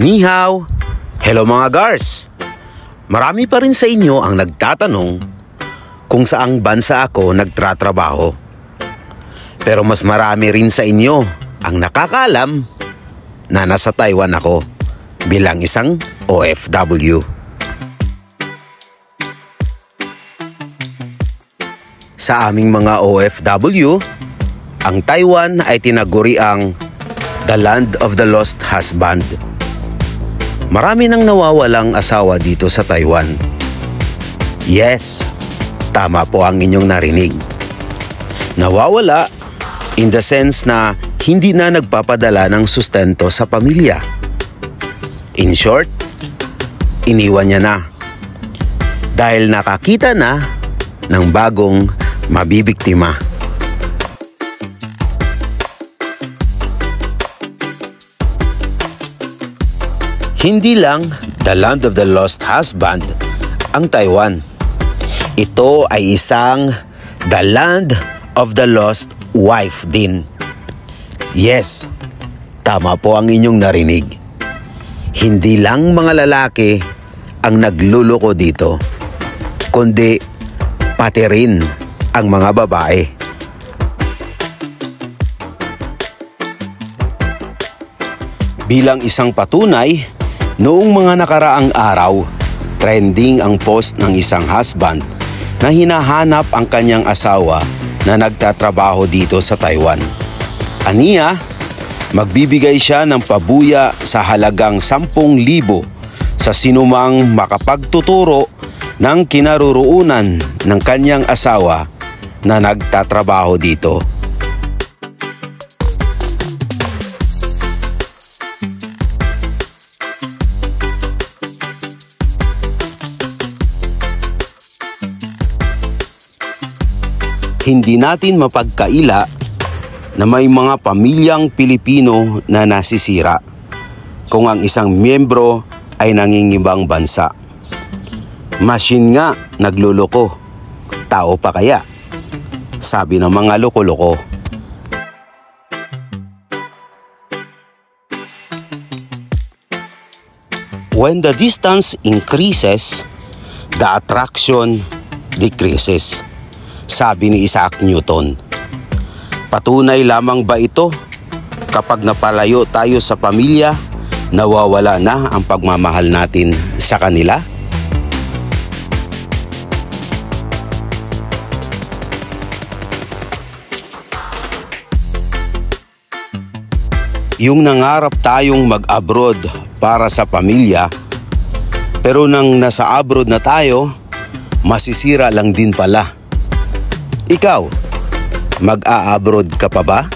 Ni hao! Hello mga Gars! Marami pa rin sa inyo ang nagtatanong kung saang bansa ako nagtratrabaho. Pero mas marami rin sa inyo ang nakakaalam na nasa Taiwan ako bilang isang OFW. Sa aming mga OFW, ang Taiwan ay tinaguri ang The Land of the Lost Husband. Marami nang nawawalang asawa dito sa Taiwan. Yes, tama po ang inyong narinig. Nawawala in the sense na hindi na nagpapadala ng sustento sa pamilya. In short, iniwan niya na. Dahil nakakita na ng bagong mabibiktima. Hindi lang the land of the lost husband ang Taiwan. Ito ay isang the land of the lost wife din. Yes, tama po ang inyong narinig. Hindi lang mga lalaki ang nagluloko dito, kundi pati rin ang mga babae. Bilang isang patunay, noong mga nakaraang araw, trending ang post ng isang husband na hinahanap ang kanyang asawa na nagtatrabaho dito sa Taiwan. Aniya, magbibigay siya ng pabuya sa halagang 10,000 sa sinumang makapagtuturo ng kinaroroonan ng kanyang asawa na nagtatrabaho dito. Hindi natin mapagkaila na may mga pamilyang Pilipino na nasisira kung ang isang miyembro ay nangingibang bansa. Machine nga nagluloko, tao pa kaya? Sabi ng mga loko-loko. When the distance increases, the attraction decreases. Sabi ni Isaac Newton. Patunay lamang ba ito kapag napalayo tayo sa pamilya, nawawala na ang pagmamahal natin sa kanila? Yung nangarap tayong mag-abroad para sa pamilya, pero nang nasa abroad na tayo, masisira lang din pala. Ikaw, mag-a-abroad ka pa ba?